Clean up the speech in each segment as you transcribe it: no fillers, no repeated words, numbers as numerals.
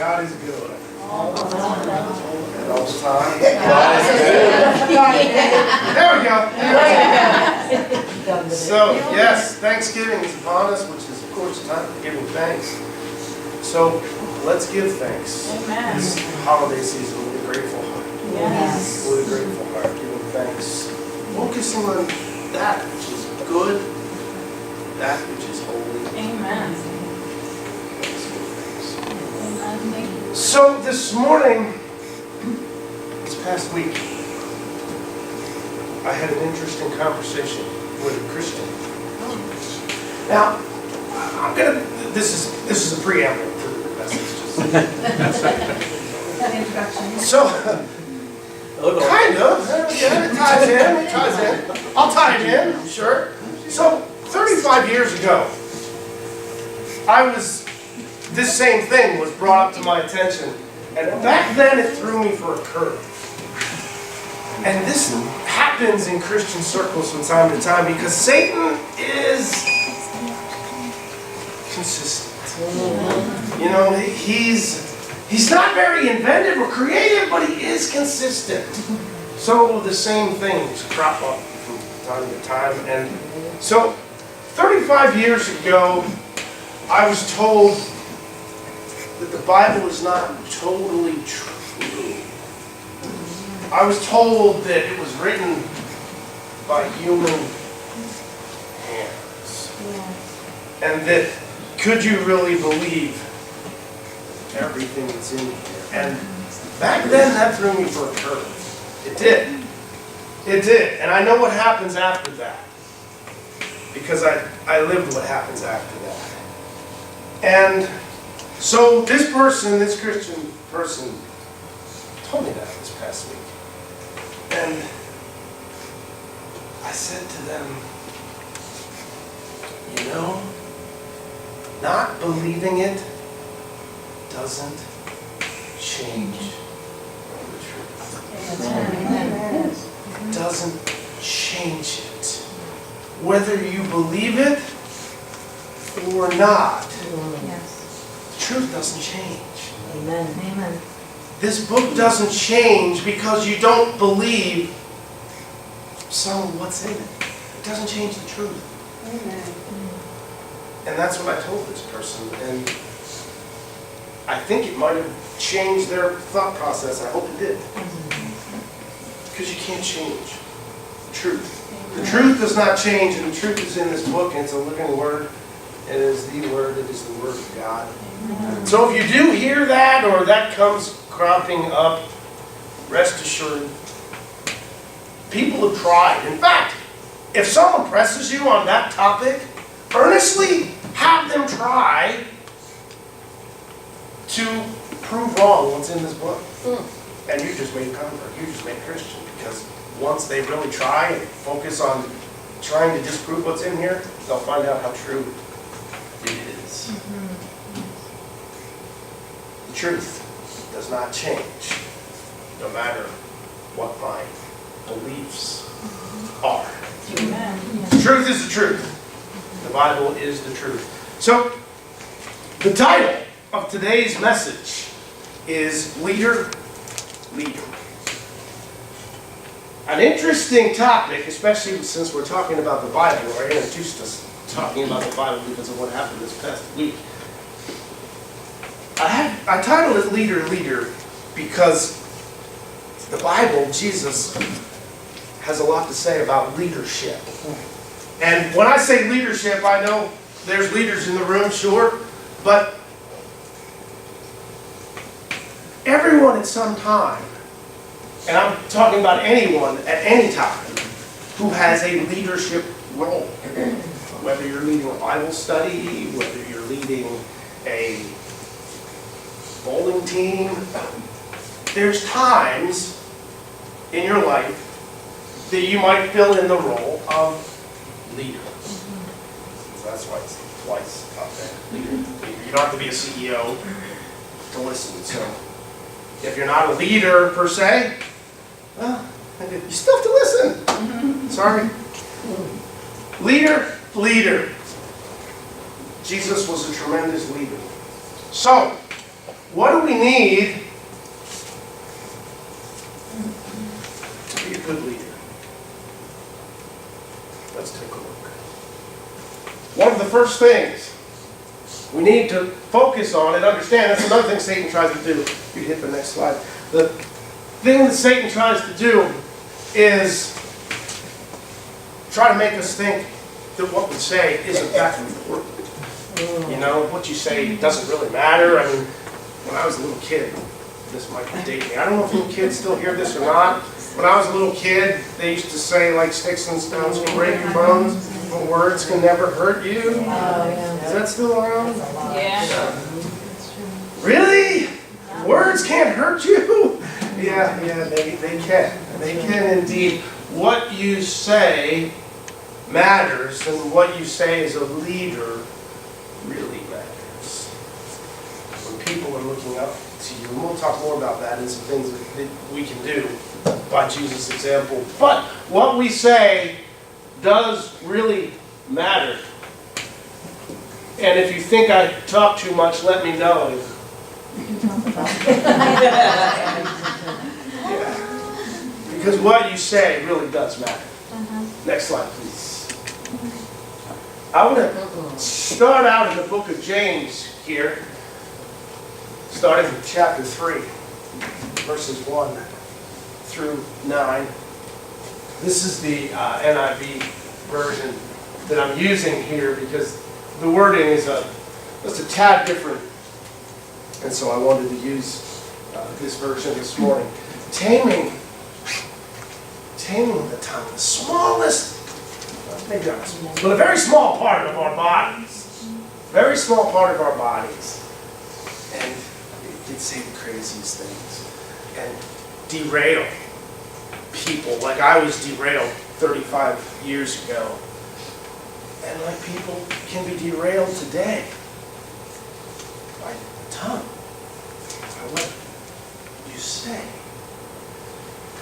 God is good. All the time. God is good. There we go. So, yes, Thanksgiving is upon us, which is, of course, time for giving thanks. So, let's give thanks. Amen. This holiday season with a grateful heart. Yes. With a grateful heart, giving thanks. Focusing on that which is good, that which is holy. Amen. Let's give thanks. Amen. Thank you. So this morning, this past week, I had an interesting conversation with a Christian. Now, I'm gonna. This is a preamble to the message. That introduction. So, kind of. Yeah, it ties in. It ties in. I'll tie it in. I'm sure. So, 35 years ago, this same thing was brought up to my attention, and back then it threw me for a curve. And this happens in Christian circles from time to time because Satan is consistent. You know, he's not very inventive or creative, but he is consistent. So the same things crop up from time to time. And so 35 years ago, I was told that the Bible is not totally true. I was told that it was written by human hands. And that, could you really believe everything that's in here? And back then that threw me for a curve. It did. It did. And I know what happens after that. Because I lived what happens after that. And so this Christian person, told me that this past week. And I said to them, you know, not believing it doesn't change the truth. It doesn't change it. Whether you believe it or not, the truth doesn't change. Amen. This book doesn't change because you don't believe some of what's in it. It doesn't change the truth. And that's what I told this person. And I think it might have changed their thought process. I hope it did. Because you can't change the truth. The truth does not change, and the truth is in this book, and it's a living word. It is the word. It is the word of God. So if you do hear that, or that comes cropping up, rest assured, people have tried. In fact, if someone presses you on that topic, earnestly have them try to prove wrong what's in this book. And you just made a convert. You just made a Christian. Because once they really try and focus on trying to disprove what's in here, they'll find out how true it is. The truth does not change, no matter what my beliefs are. The truth is the truth. The Bible is the truth. So, the title of today's message is Leader, Leader. An interesting topic, especially since we're talking about the Bible. I introduced us talking about the Bible because of what happened this past week. I titled it Leader, Leader because the Bible, Jesus, has a lot to say about leadership. And when I say leadership, I know there's leaders in the room, sure, but everyone at some time, and I'm talking about anyone at any time, who has a leadership role. Whether you're leading a Bible study, whether you're leading a bowling team, there's times in your life that you might fill in the role of leader. So that's why it's twice up there. Leader, leader. You don't have to be a CEO to listen. So if you're not a leader per se, well, you still have to listen. Sorry. Leader, leader. Jesus was a tremendous leader. So, what do we need to be a good leader? Let's take a look. One of the first things we need to focus on and understand, that's another thing Satan tries to do. You hit the next slide. The thing that Satan tries to do is try to make us think that what we say isn't that important. You know, what you say doesn't really matter. I mean, when I was a little kid, this might date me. I don't know if little kids still hear this or not. When I was a little kid, they used to say, like, sticks and stones can break your bones, but words can never hurt you. Is that still around? Yeah. Really? Words can't hurt you? Yeah, they can. They can indeed. What you say matters, and what you say as a leader really matters. When people are looking up to you, and we'll talk more about that and some things that we can do by Jesus' example. But what we say does really matter. And if you think I talk too much, let me know. Yeah. Because what you say really does matter. Next slide, please. I want to start out in the book of James here, starting in chapter 3, verses 1 through 9. This is the NIV version that I'm using here because the wording is just a tad different. And so I wanted to use this version this morning. Taming the tongue, the smallest, maybe not small, but a very small part of our bodies. Very small part of our bodies. And it can say the craziest things. And derail people, like I was derailed 35 years ago. And like people can be derailed today by the tongue, by what you say.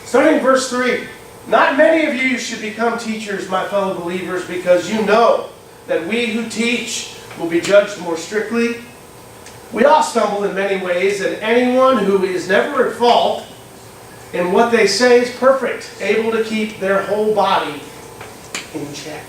Starting in verse 3, not many of you should become teachers, my fellow believers, because you know that we who teach will be judged more strictly. We all stumble in many ways, and anyone who is never at fault in what they say is perfect, able to keep their whole body in check.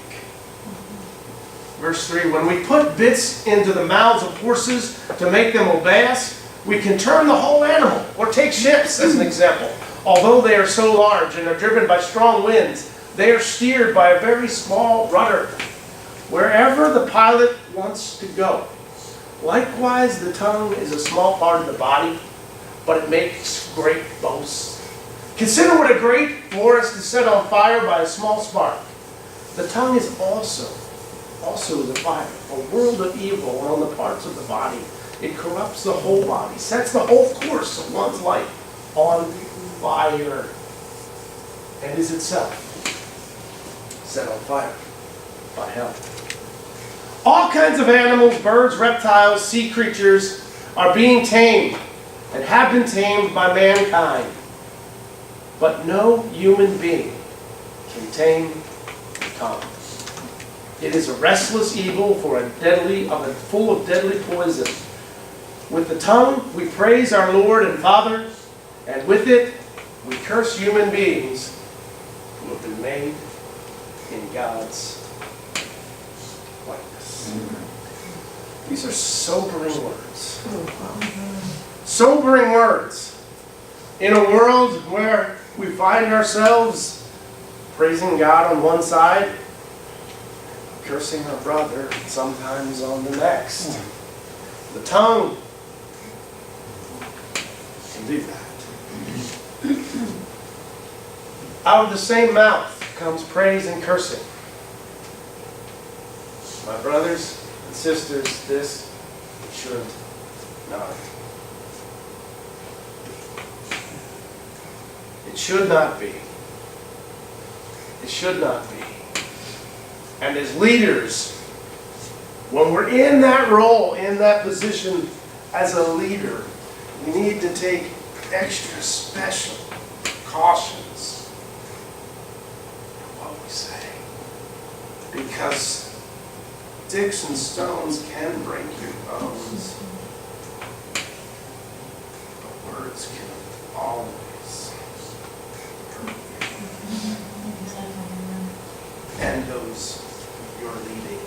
Verse 3, when we put bits into the mouths of horses to make them obey us, we can turn the whole animal. Or take ships as an example. Although they are so large and are driven by strong winds, they are steered by a very small rudder, wherever the pilot wants to go. Likewise, the tongue is a small part of the body, but it makes great boasts. Consider what a great forest is set on fire by a small spark. The tongue is also is a fire, a world of evil on the parts of the body. It corrupts the whole body, sets the whole course of one's life on fire, and is itself set on fire by hell. All kinds of animals, birds, reptiles, sea creatures are being tamed and have been tamed by mankind. But no human being can tame the tongue. It is a restless evil, full of deadly poison. With the tongue we praise our Lord and Father, and with it we curse human beings who have been made in God's likeness. These are sobering words. Sobering words. In a world where we find ourselves praising God on one side, cursing our brother sometimes on the next. The tongue can do that. Out of the same mouth comes praise and cursing. My brothers and sisters, this should not. It should not be. It should not be. And as leaders, when we're in that role, in that position as a leader, we need to take extra special cautions in what we say. Because sticks and stones can break your bones. words can always hurt you. And those you're leading,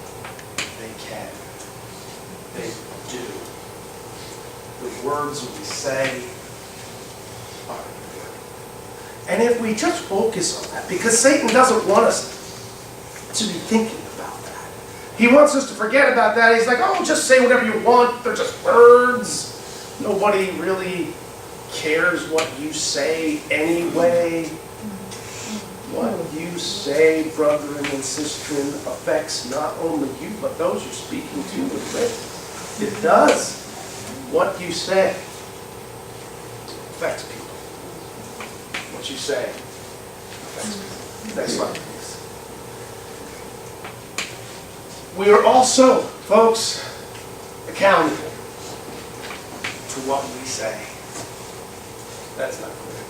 they can. They do. The words we say are good. And if we just focus on that, because Satan doesn't want us to be thinking about that. He wants us to forget about that. He's like, oh, just say whatever you want. They're just words. Nobody really cares what you say anyway. What you say, brethren and sistren, affects not only you, but those you're speaking to and with. It does. What you say affects people. What you say affects people. Next slide, please. We are also, folks, accountable to what we say. That's not clear.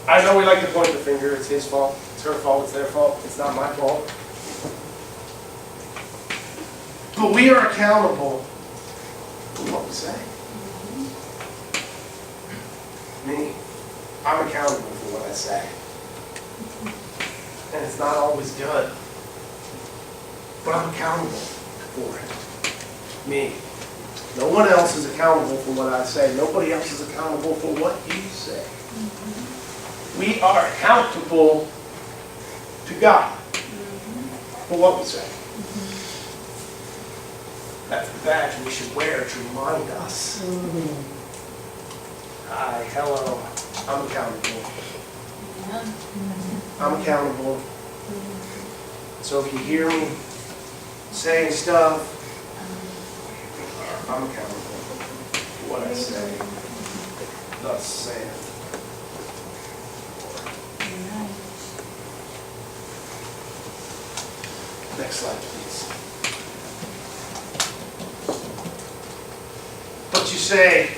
I know we like to point the finger. It's his fault. It's her fault. It's their fault. It's not my fault. But we are accountable for what we say. Me, I'm accountable for what I say. And it's not always good. But I'm accountable for it. Me. No one else is accountable for what I say. Nobody else is accountable for what you say. We are accountable to God for what we say. That's the badge we should wear to remind us. Hi, hello, I'm accountable. I'm accountable. So if you hear me saying stuff, I'm accountable for what I say. Thus saith. Next slide, please. But you say,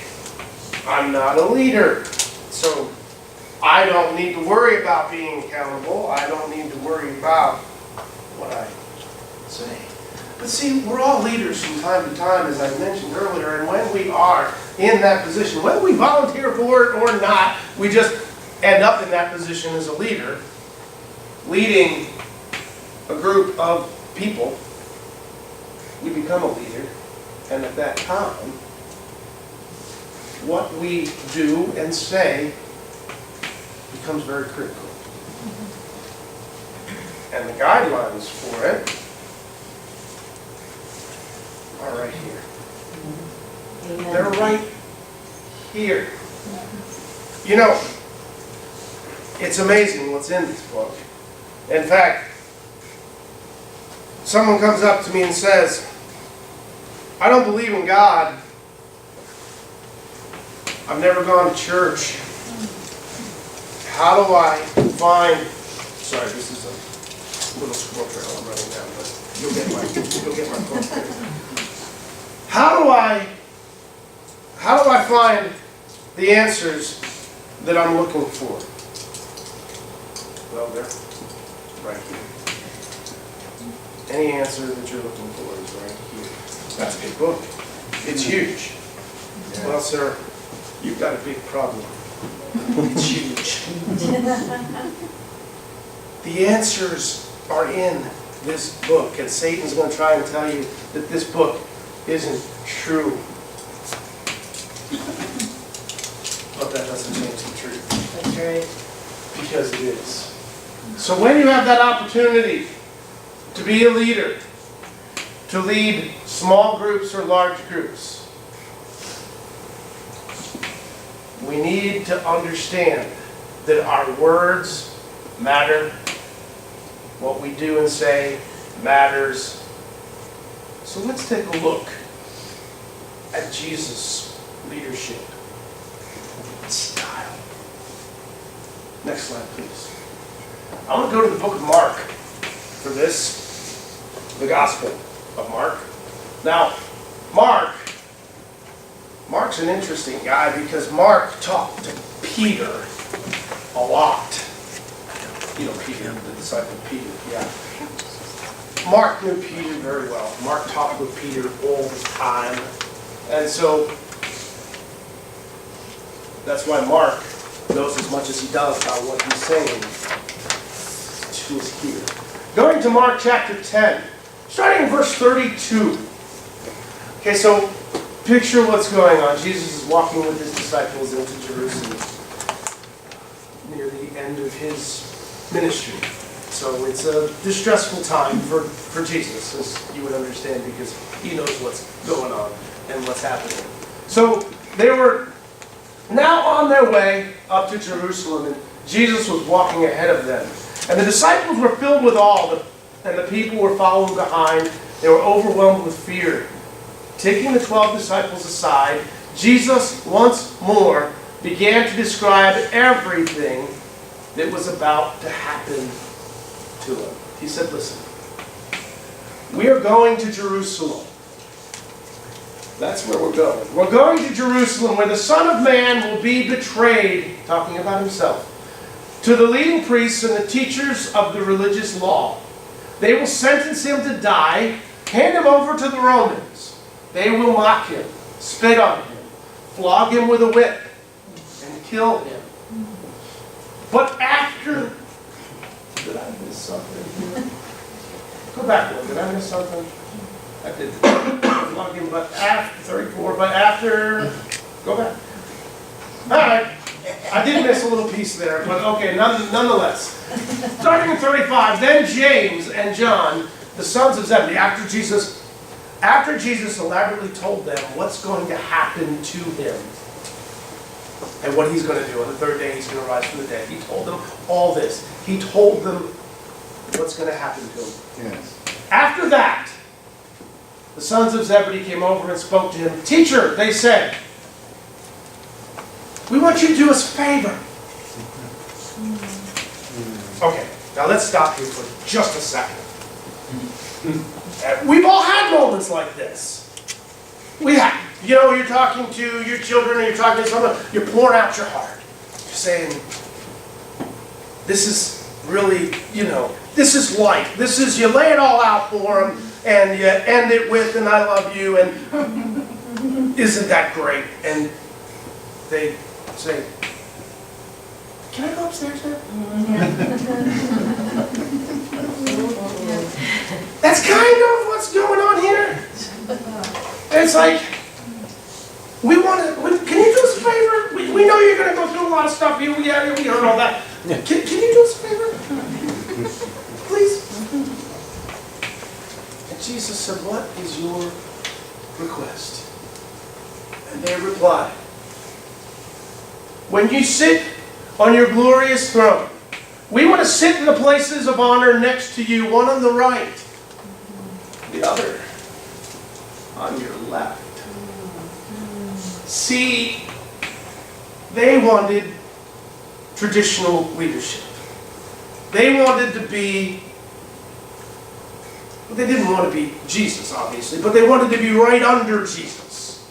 I'm not a leader, so I don't need to worry about being accountable. I don't need to worry about what I say. But see, we're all leaders from time to time, as I mentioned earlier, and when we are in that position, whether we volunteer for it or not, we just end up in that position as a leader, leading a group of people. We become a leader, and at that time, what we do and say becomes very critical. And the guidelines for it are right here. They're right here. You know, it's amazing what's in this book. In fact, someone comes up to me and says, I don't believe in God. I've never gone to church. How do I find... Sorry, this is a little squirrel trail I'm running down, but you'll get my phone. How do I find the answers that I'm looking for? Well, they're right here. Any answer that you're looking for is right here. That's a big book. It's huge. Yeah. Well, sir, you've got a big problem. It's huge. The answers are in this book, and Satan's going to try and tell you that this book isn't true. But that doesn't change the truth. That's right. Because it is. So when you have that opportunity to be a leader, to lead small groups or large groups, we need to understand that our words matter. What we do and say matters. So let's take a look at Jesus' leadership style. Next slide, please. I want to go to the book of Mark for this, the Gospel of Mark. Now, Mark's an interesting guy because Mark talked to Peter a lot. You know Peter, the disciple Peter, yeah. Mark knew Peter very well. Mark talked with Peter all the time. And so, That's why Mark knows as much as he does about what he's saying to us here. Going to Mark chapter 10, starting in verse 32. Okay, so picture what's going on. Jesus is walking with his disciples into Jerusalem near the end of his ministry. So it's a distressful time for Jesus, as you would understand, because he knows what's going on and what's happening. So they were now on their way up to Jerusalem, and Jesus was walking ahead of them. And the disciples were filled with awe, and the people were following behind. They were overwhelmed with fear. Taking the 12 disciples aside, Jesus once more began to describe everything that was about to happen to him. He said, listen, we are going to Jerusalem. That's where we're going. We're going to Jerusalem, where the Son of Man will be betrayed, talking about himself, to the leading priests and the teachers of the religious law. They will sentence him to die, hand him over to the Romans. They will mock him, spit on him, flog him with a whip, and kill him. But after... Did I miss something here? Go back one. Did I miss something? I did. Flog him, but after 34, but after... Go back. All right. I did miss a little piece there, but okay, nonetheless. Starting in 35, then James and John, the sons of Zebedee, after Jesus elaborately told them what's going to happen to him and what he's going to do. On the third day, he's going to rise from the dead. He told them all this. He told them what's going to happen to him. Yes. After that, the sons of Zebedee came over and spoke to him. Teacher, they said, we want you to do us a favor. Okay, now let's stop here for just a second. We've all had moments like this. We have. You know, you're talking to your children or you're talking to someone, you're pouring out your heart. You're saying, this is really, this is life. This is, you lay it all out for them and you end it with, and I love you, and isn't that great? And they say, can I go upstairs now? That's kind of what's going on here. It's like, we want to, can you do us a favor? We know you're going to go through a lot of stuff here. We heard all that. Can you do us a favor? Please? And Jesus said, what is your request? And they replied, when you sit on your glorious throne, we want to sit in the places of honor next to you, one on the right, the other on your left. See, they wanted traditional leadership. They wanted to be, they didn't want to be Jesus, obviously, but they wanted to be right under Jesus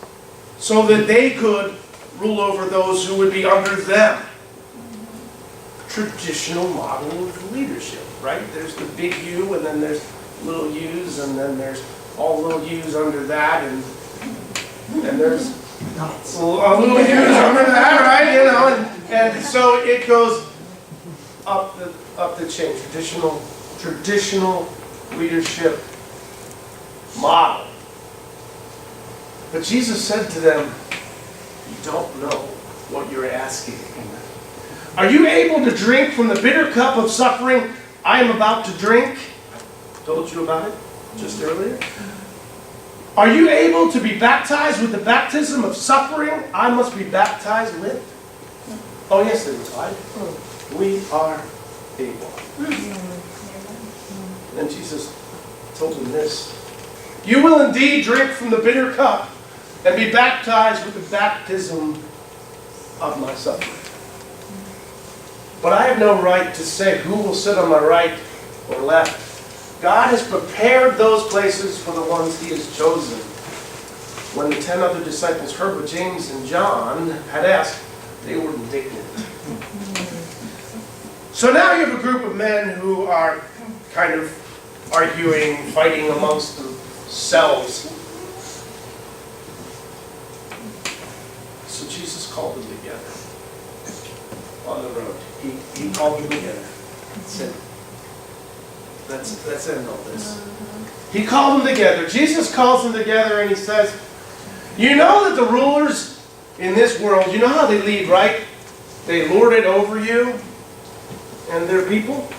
so that they could rule over those who would be under them. Traditional model of leadership, right? There's the big U, and then there's little U's, and then there's all little U's under that, and there's a little U's under that, right? And so it goes up the chain. Traditional leadership model. But Jesus said to them, you don't know what you're asking. Are you able to drink from the bitter cup of suffering I am about to drink? I told you about it just earlier. Are you able to be baptized with the baptism of suffering I must be baptized with? Oh yes, they replied. We are able. And then Jesus told them this. You will indeed drink from the bitter cup and be baptized with the baptism of my suffering. But I have no right to say who will sit on my right or left. God has prepared those places for the ones he has chosen. When the 10 other disciples heard what James and John had asked, they were indignant. So now you have a group of men who are kind of arguing, fighting amongst themselves. So Jesus Jesus called them together on the road. He called them together. Said, let's end all this. He called them together. Jesus calls them together and he says, you know that the rulers in this world, you know how they lead, right? They lord it over you and their people.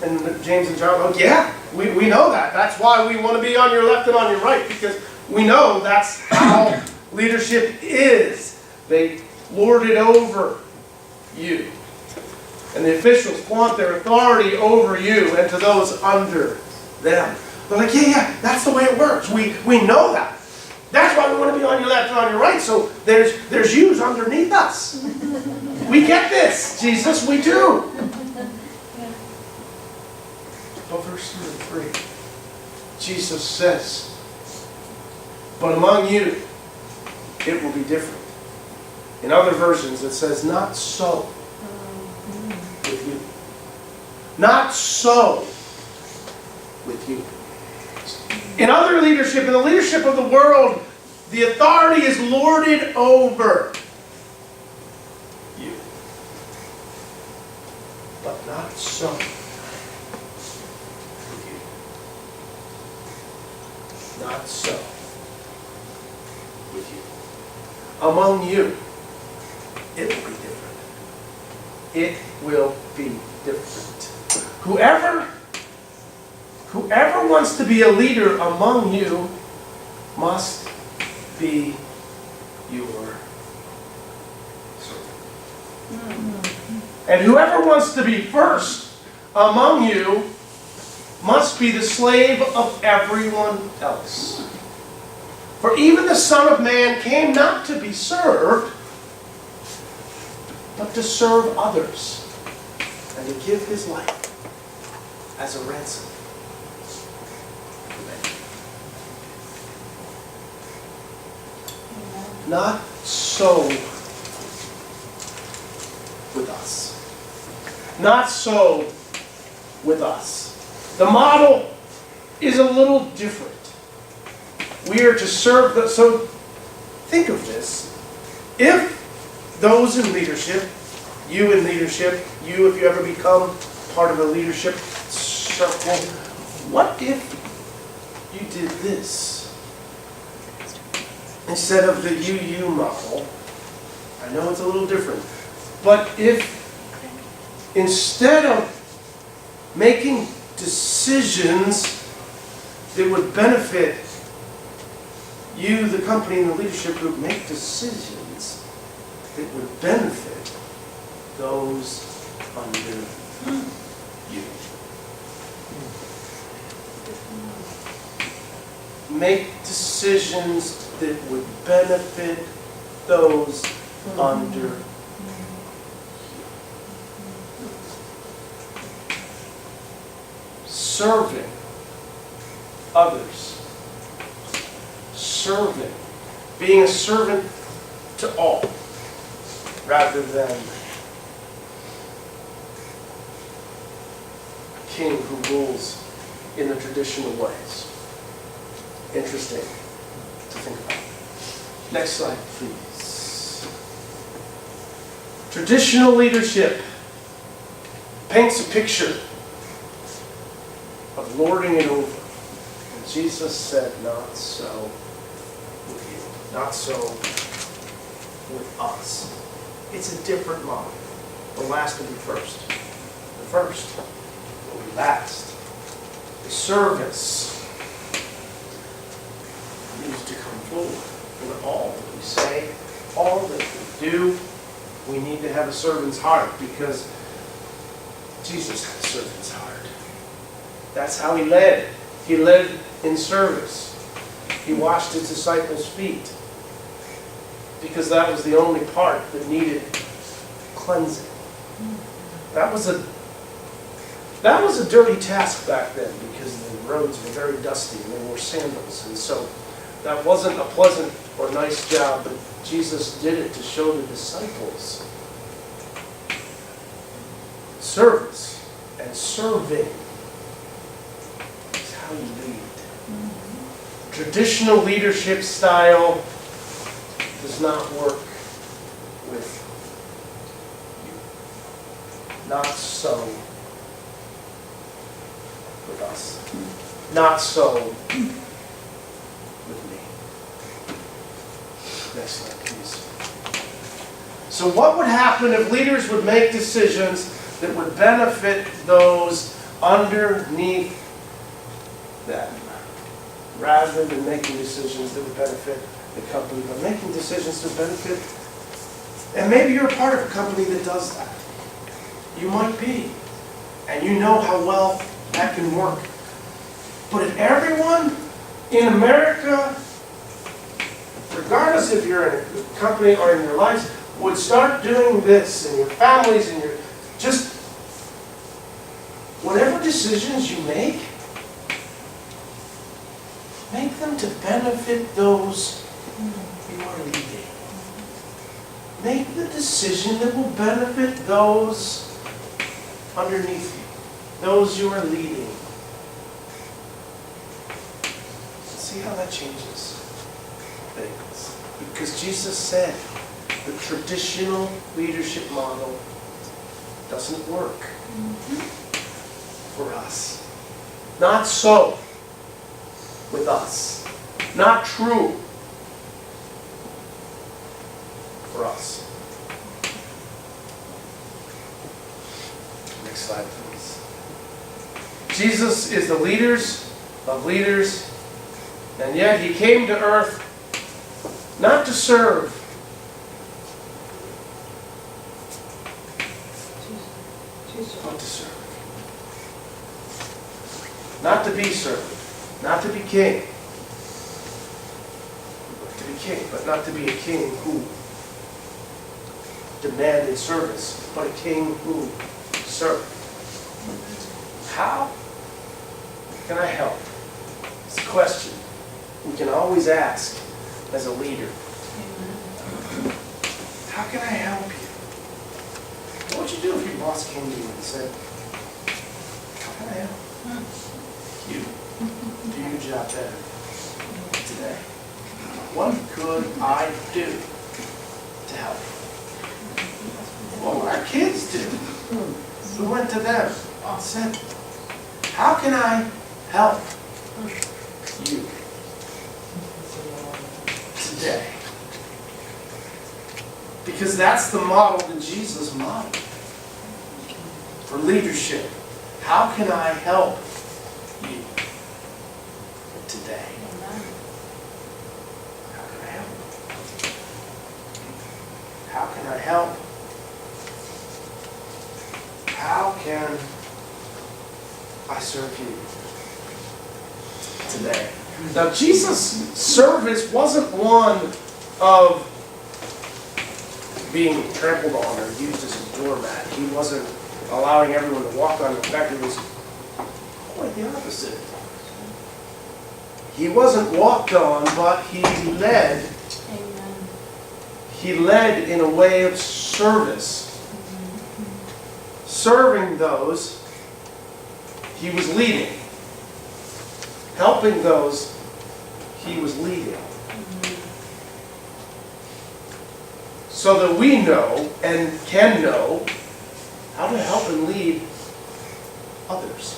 And James and John, oh yeah, we know that. That's why we want to be on your left and on your right, because we know that's how leadership is. They lord it over you. And the officials flaunt their authority over you and to those under them. They're like, yeah, that's the way it works. We know that. That's why we want to be on your left and on your right. So there's yous underneath us. We get this, Jesus, we do. But verse 3, Jesus says, but among you, it will be different. In other versions, it says, not so with you. Not so with you. In other leadership, in the leadership of the world, the authority is lorded over you. But not so with you. Not so with you. Among you, it will be different. It will be different. Whoever wants to be a leader among you must be your servant. And whoever wants to be first among you must be the slave of everyone else. For even the Son of Man came not to be served, but to serve others, and to give his life as a ransom. Not so with us. Not so with us. The model is a little different. We are to serve the... So think of this. If those in leadership, you in leadership, you if you ever become part of a leadership circle, what if you did this? Instead of the you model, I know it's a little different, but if instead of making decisions that would benefit you, the company, and the leadership group, make decisions that would benefit those under you. Make decisions that would benefit those under you. Serving others. Serving. Being a servant to all, rather than a king who rules in the traditional ways. Interesting to think about. Next slide, please. Traditional leadership paints a picture of lording it over. And Jesus said, not so with you. Not so with us. It's a different model. The last will be first. The first will be last. The service needs to come forward. In all that we say, all that we do, we need to have a servant's heart, because Jesus had a servant's heart. That's how he led. He led in service. He washed his disciples' feet, because that was the only part that needed cleansing. That was a dirty task back then, because the roads were very dusty and they wore sandals, and so that wasn't a pleasant or nice job, but Jesus did it to show the disciples service and serving is how you lead. Traditional leadership style does not work with you. Not so with us. Not so with me. Next slide, please. So what would happen if leaders would make decisions that would benefit those underneath them, rather than making decisions that would benefit the company, but making decisions to benefit? And maybe you're a part of a company that does that. You might be. And you know how well that can work. But if everyone in America, regardless if you're in a company or in your lives, would start doing this in your families and your, just whatever decisions you make them to benefit those you are leading. Make the decision that will benefit those underneath you, those you are leading. See how that changes things. Because Jesus said the traditional leadership model doesn't work for us. Not so with us. Not true for us. Next slide, please. Jesus is the leaders of leaders, and yet he came to earth not to serve, but to serve. Not to be served, not to be king, but to be king, but not to be a king who demanded service, but a king who served. How can I help? It's a question we can always ask as a leader. How can I help you? What would you do if your boss came to you and said, how can I help you do your job better today? What could I do to help? Well, our kids do. We went to them and said, how can I help you today? Because that's the model that Jesus modeled for leadership. How can I help you today? How can I help? How can I help? How can I serve you today? Now, Jesus' service wasn't one of being trampled on or used as a doormat. He wasn't allowing everyone to walk on him. In fact, it was quite the opposite. He wasn't walked on, but he led. Amen. He led in a way of service. Serving those he was leading. Helping those he was leading. So that we know and can know how to help and lead others.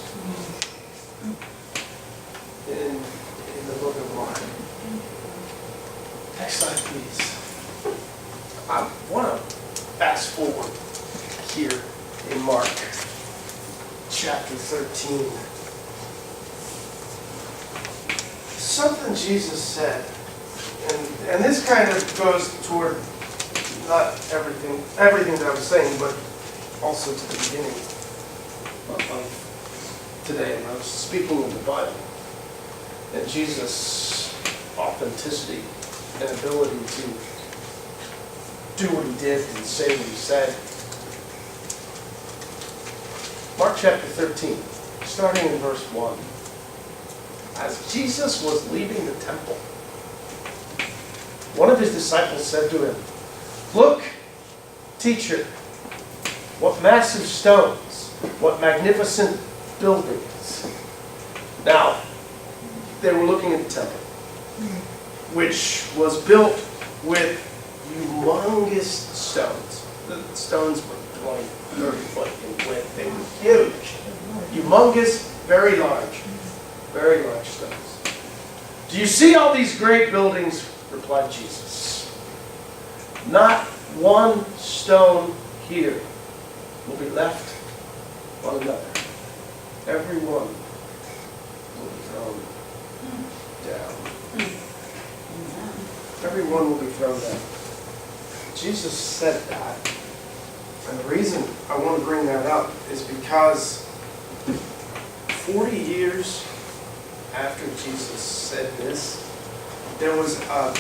In the book of Mark. Next slide, please. I want to fast forward here in Mark chapter 13. Something Jesus said, and this kind of goes toward not everything that I was saying, but also to the beginning of today. And I was speaking of the Bible and Jesus' authenticity and ability to do what he did and say what he said. Mark chapter 13, starting in verse 1. As Jesus was leaving the temple, one of his disciples said to him, "Look, teacher, what massive stones, what magnificent buildings." Now, they were looking at the temple, which was built with humongous stones. The stones were 20, 30 foot in width. They were huge. Humongous, very large stones. Do you see all these great buildings? Replied Jesus. Not one stone here will be left on another. Every one will be thrown down. Every one will be thrown down. Jesus said that. And the reason I want to bring that up is because 40 years after Jesus said this, there was a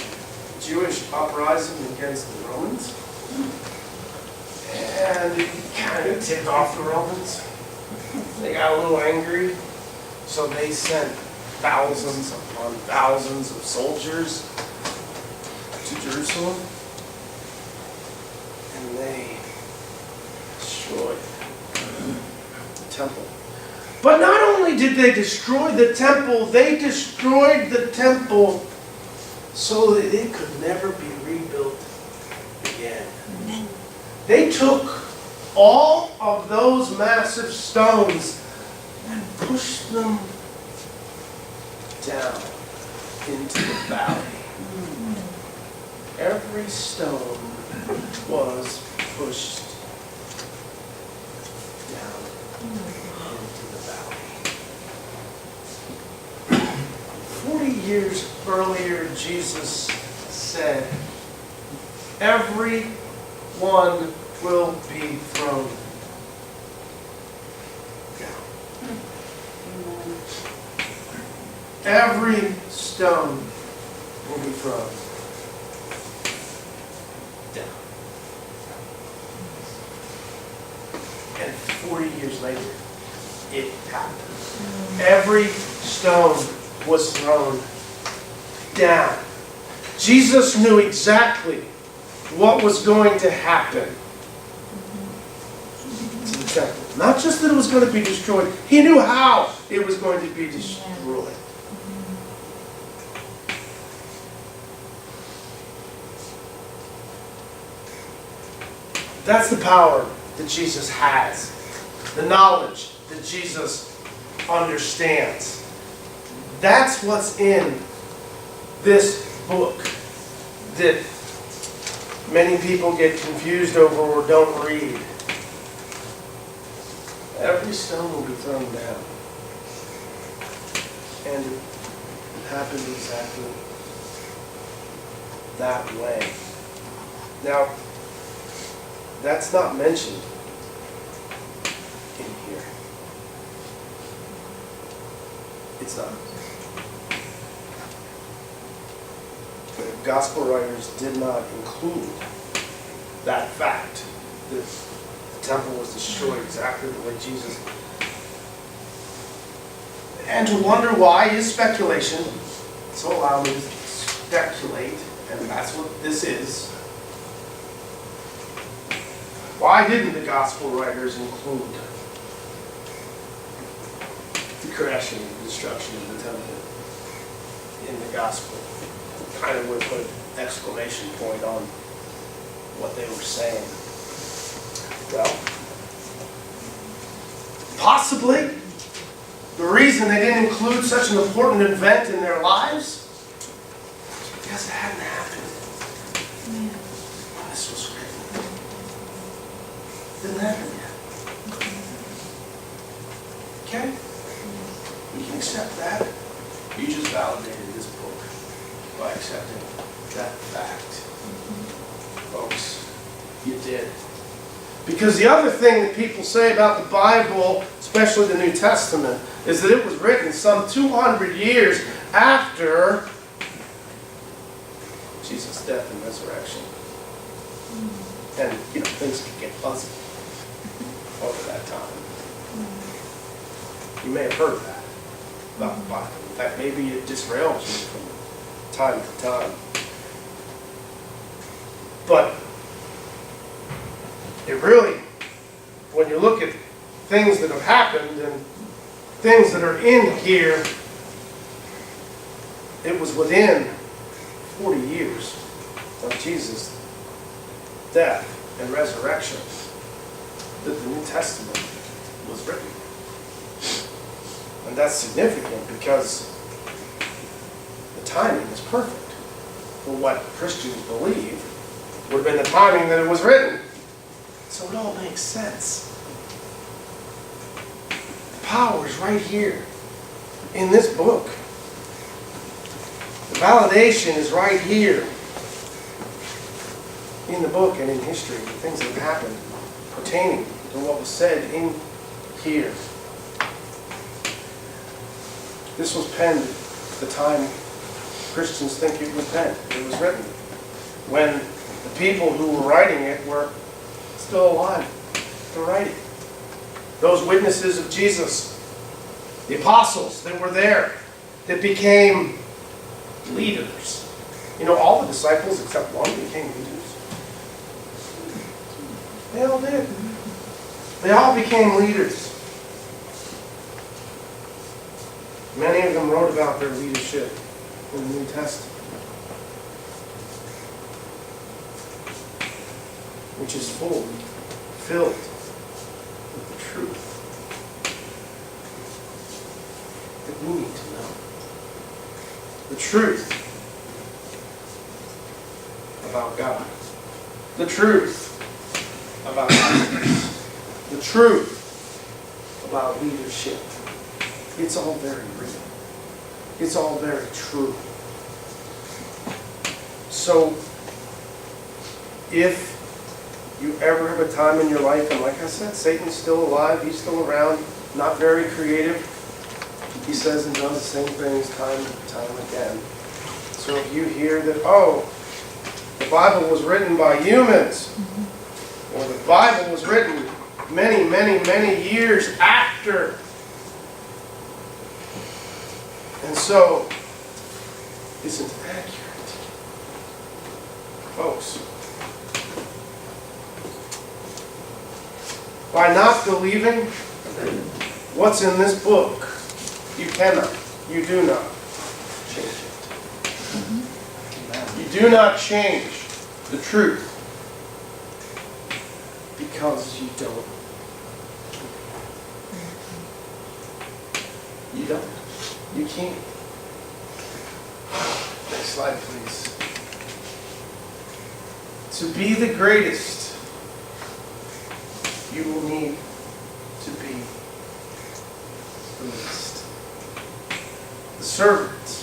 Jewish uprising against the Romans. And it kind of ticked off the Romans. They got a little angry, so they sent thousands upon thousands of soldiers to Jerusalem, and they destroyed the temple. But not only did they destroy the temple, they destroyed the temple so that it could never be rebuilt again. They took all of those massive stones and pushed them down into the valley. Every stone was pushed down into the valley. 40 years earlier, Jesus said, every one will be thrown down. Every stone will be thrown down. And 40 years later, it happened. Every stone was thrown down. Jesus knew exactly what was going to happen to the temple. Not just that it was going to be destroyed, he knew how it was going to be destroyed. That's the power that Jesus has. The knowledge that Jesus understands. That's what's in this book that many people get confused over or don't read. Every stone will be thrown down. And it happened exactly that way. Now, that's not mentioned in here. It's not. The gospel writers did not include that fact that the temple was destroyed exactly the way Jesus. And to wonder why is speculation. So allow me to speculate, and that's what this is. Why didn't the gospel writers include the crashing and destruction of the temple in the gospel? Kind of would put an exclamation point on what they were saying. Well, possibly the reason they didn't include such an important event in their lives is because it hadn't happened when this was written. It didn't happen yet. Okay? We can accept that. You just validated this book by accepting that fact. Folks, you did. Because the other thing that people say about the Bible, especially the New Testament, is that it was written some 200 years after Jesus' death and resurrection. And, things can get fuzzy over that time. You may have heard that about the Bible. In fact, maybe it disrails you from time to time. But it really, when you look at things that have happened and things that are in here, it was within 40 years of Jesus' death, and resurrection that the New Testament was written. And that's significant because the timing is perfect for what Christians believe would have been the timing that it was written. So it all makes sense. The power is right here in this book. The validation is right here in the book and in history, the things that have happened pertaining to what was said in here. This was penned at the time Christians think it was penned. It was written when the people who were writing it were still alive to write it. Those witnesses of Jesus, the apostles that were there, that became leaders. You know, all the disciples except one became leaders. They all did. They all became leaders. Many of them wrote about their leadership in the New Testament, which is filled with the truth that we need to know. The truth about God. The truth about Jesus. The truth about leadership. It's all very real. It's all very true. So, if you ever have a time in your life, and like I said, Satan's still alive, he's still around, not very creative. He says and does the same things time and time again. So if you hear that, oh, the Bible was written by humans, or the Bible was written many, many, many years after, and so isn't accurate. Folks, by not believing what's in this book, you cannot, you do not change it. You do not change the truth because you don't. You don't. You can't. Next slide, please. To be the greatest, you will need to be the least. The servants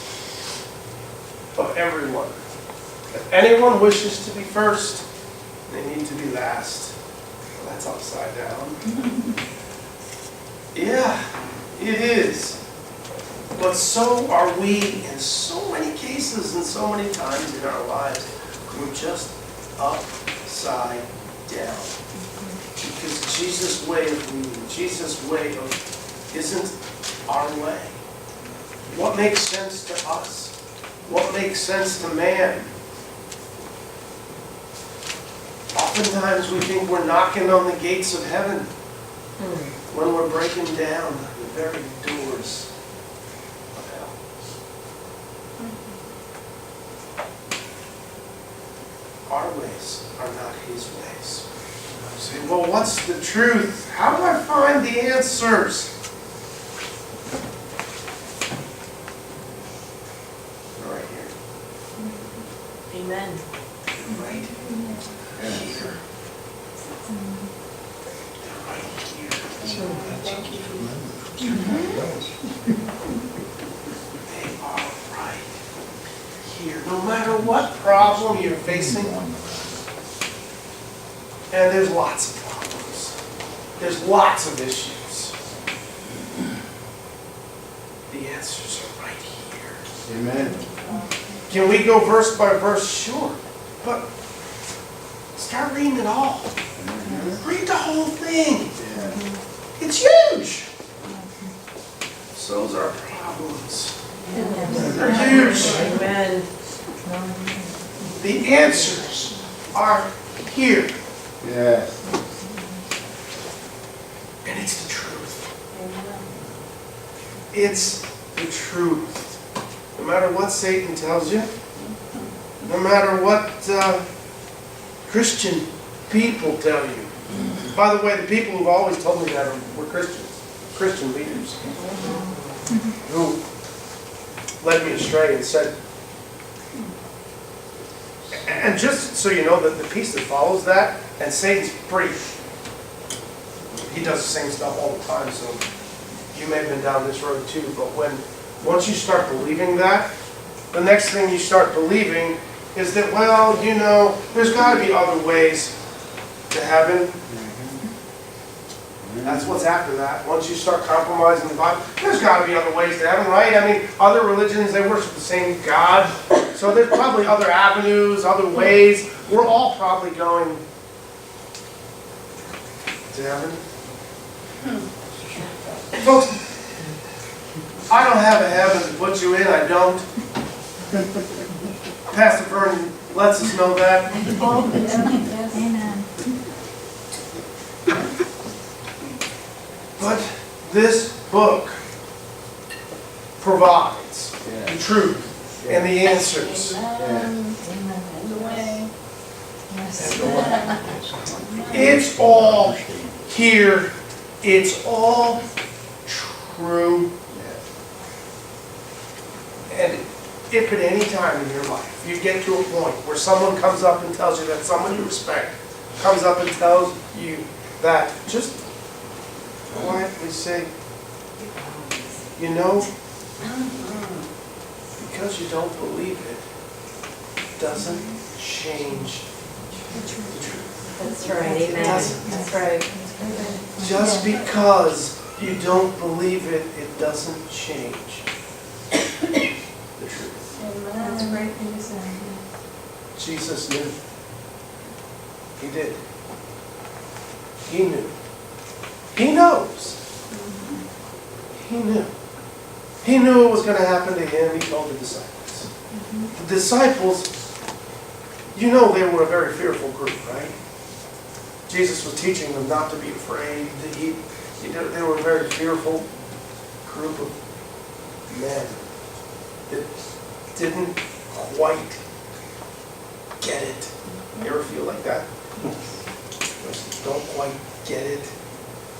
of everyone. If anyone wishes to be first, they need to be last. Well, that's upside down. Yeah, it is. But so are we in so many cases and so many times in our lives. We're just upside down. Because Jesus' way of leading, Jesus' way of isn't our way. What makes sense to us? What makes sense to man? Oftentimes we think we're knocking on the gates of heaven when we're breaking down the very doors of hell. Our ways are not His ways. You say, well, what's the truth? How do I find the answers? They're right here. Amen. Right here. They're right here. They are right here. No matter what problem you're facing, and there's lots of problems. There's lots of issues. The answers are right here. Amen. Can we go verse by verse? Sure. But start reading it all. Read the whole thing. It's huge. So's our problems. They're huge. Amen. The answers are here. Yes. And it's the truth. It's the truth. No matter what Satan tells you, no matter what Christian people tell you. By the way, the people who've always told me that were Christians, Christian leaders, who led me astray and said, and just so you know, that the piece that follows that, and Satan's pretty, he does the same stuff all the time, so you may have been down this road too, but once you start believing that, the next thing you start believing is that, well, you know, there's got to be other ways to heaven. That's what's after that. Once you start compromising the Bible, there's got to be other ways to heaven, right? I mean, other religions, they worship the same God. So there's probably other avenues, other ways. We're all probably going to heaven. Folks, I don't have a heaven to put you in. I don't. Pastor Vernon lets us know that. Amen. But this book provides the truth and the answers. The way. Yes. It's all here. It's all true. And if at any time in your life you get to a point where someone comes up and tells you that, someone you respect comes up and tells you that, just quietly say, you know, because you don't believe it, doesn't change the truth. That's right, amen. That's right. Just because you don't believe it, it doesn't change the truth. That's a great thing to say. Jesus knew. He did. He knew. He knows. He knew. He knew it was going to happen to him. He told the disciples. The disciples, you know, they were a very fearful group, right? Jesus was teaching them not to be afraid. They were a very fearful group of men that didn't quite get it. You ever feel like that? Just don't quite get it.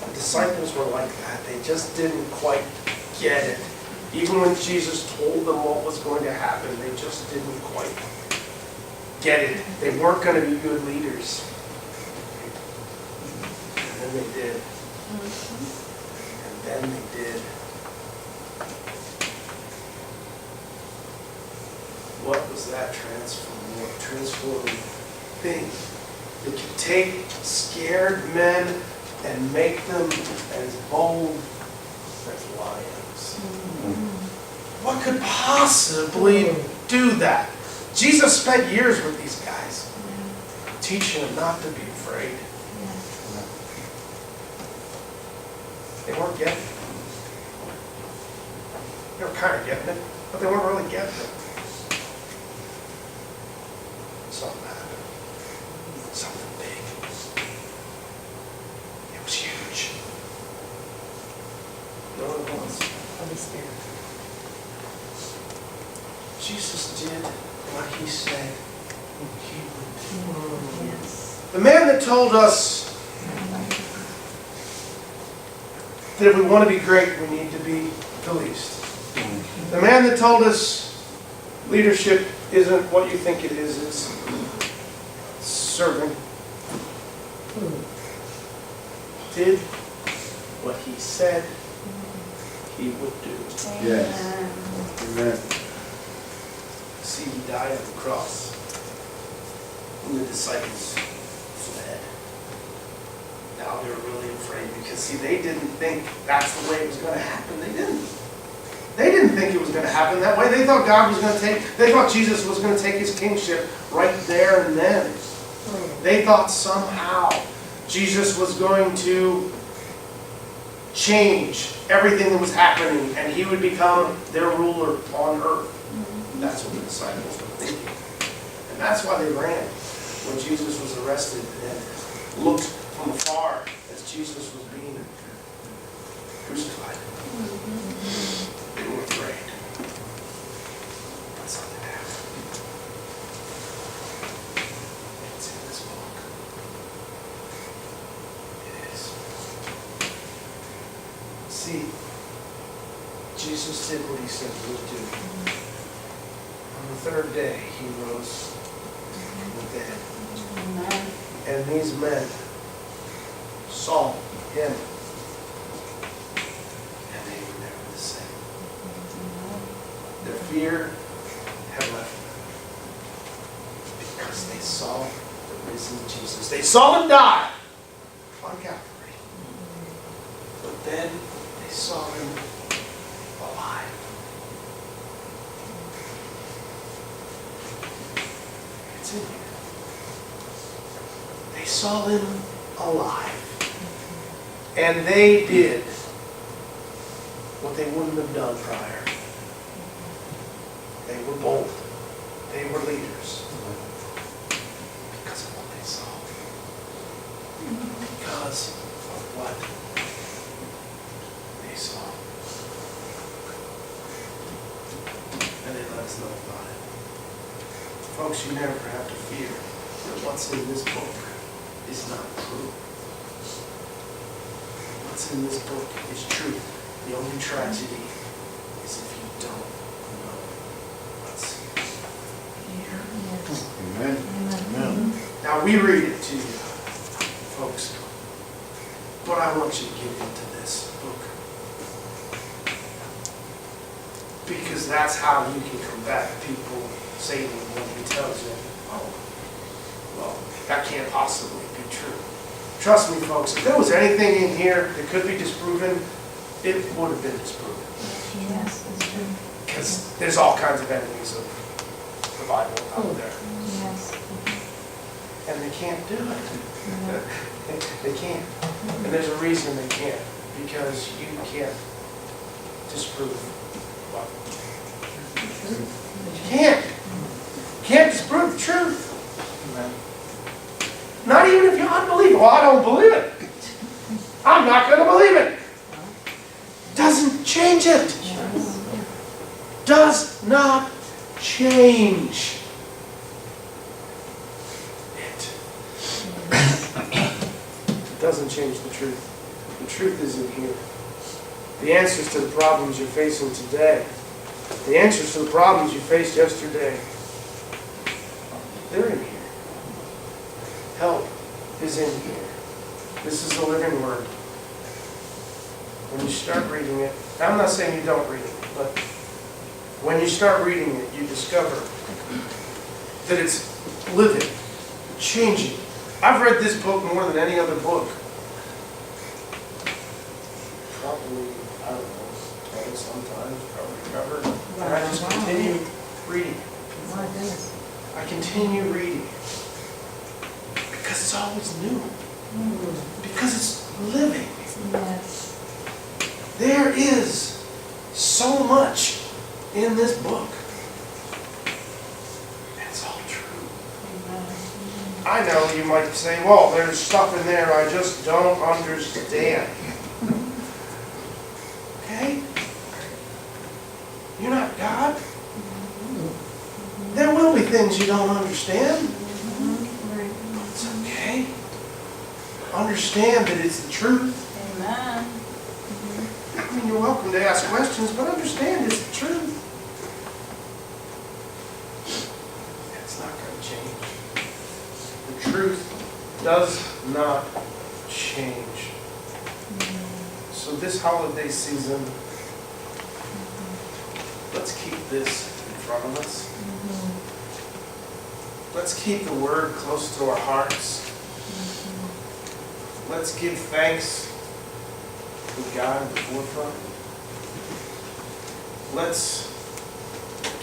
The disciples were like that. They just didn't quite get it. Even when Jesus told them what was going to happen, they just didn't quite get it. They weren't going to be good leaders. And then they did. And then they did. What was that transforming thing? That could take scared men and make them as bold as lions. What could possibly do that? Jesus spent years with these guys, teaching them not to be afraid. They weren't getting it. They were kind of getting it, but they weren't really getting it. Something happened. Something big. It was huge. You know what it was? Holy Spirit. Jesus did what he said he would do. Yes. The man that told us that if we want to be great, we need to be the least. The man that told us leadership isn't what you think it is, it's serving. Did what he said he would do. Yes. Amen. See, he died on the cross. And the disciples fled. Now they were really afraid because, see, they didn't think that's the way it was going to happen. They didn't. They didn't think it was going to happen that way. They thought they thought Jesus was going to take his kingship right there and then. They thought somehow Jesus was going to change everything that was happening and he would become their ruler on earth. That's what the disciples were thinking. And that's why they ran when Jesus was arrested and looked from afar as Jesus was being crucified. They were afraid. But something happened. It's in this book. See, Jesus did what he said he would do. On the third day, he rose from the dead. Amen. And these men saw him. And they were never the same. Their fear had left them. Because they saw the risen Jesus. They saw him die on Calvary. But then they saw him alive. It's in here. They saw him alive. And they did what they wouldn't have done prior. They were bold. They were leaders. Because of what they saw. Because of what they saw. And they let us know about it. Folks, you never have to fear that what's in this book is not true. What's in this book is truth. The only tragedy is if you don't know what's here. Amen. Amen. Now we read it to you, folks, but I want you to get into this book. Because that's how you can combat people, Satan, when he tells you, oh, well, that can't possibly be true. Trust me, folks, if there was anything in here that could be disproven, it would have been disproven. Yes, that's true. Because there's all kinds of enemies of the Bible out there. Yes. And they can't do it. No. They can't. And there's a reason they can't. Because you can't disprove what? You can't. You can't disprove the truth. Not even if you're unbelievable. Well, I don't believe it. I'm not going to believe it. Doesn't change it. Does not change it. It doesn't change the truth. The truth is in here. The answers to the problems you're facing today, the answers to the problems you faced yesterday, they're in here. Help is in here. This is the living word. When you start reading it, I'm not saying you don't read it, but when you start reading it, you discover that it's living, changing. I've read this book more than any other book. Probably, I don't know, 20 sometimes, probably covered. And I just continue reading. My goodness. I continue reading. Because it's always new. Because it's living. Yes. There is so much in this book. It's all true. I know you might say, well, there's stuff in there I just don't understand. Okay? You're not God. There will be things you don't understand. But it's okay. Understand that it's the truth. Amen. I mean, you're welcome to ask questions, but understand it's the truth. It's not going to change. The truth does not change. So this holiday season, let's keep this in front of us. Let's keep the word close to our hearts. Let's give thanks with God in the forefront. Let's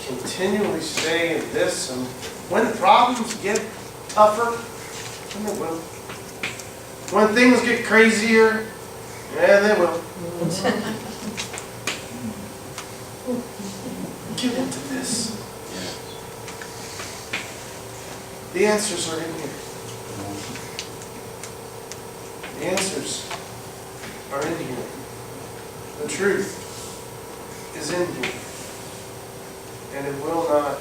continually stay in this, and when problems get tougher, and they will. When things get crazier, yeah, they will. Get into this. The answers are in here. The answers are in here. The truth is in here. And it will not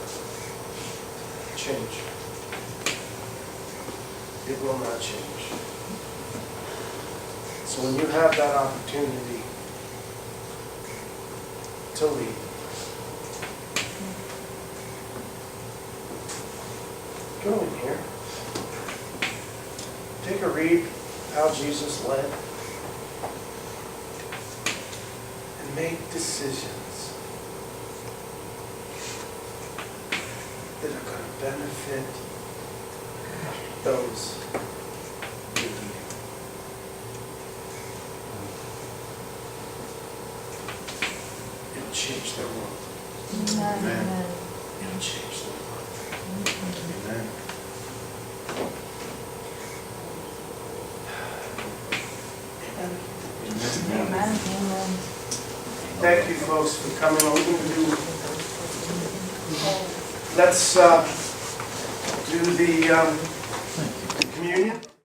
change. It will not change. So when you have that opportunity to lead. Go in here. Take a read how Jesus led. And make decisions that are going to benefit those who need it. It'll change their world. Amen. It'll change their world. Amen. Amen. Amen. Thank you, folks, for coming. What we're going to do, let's do the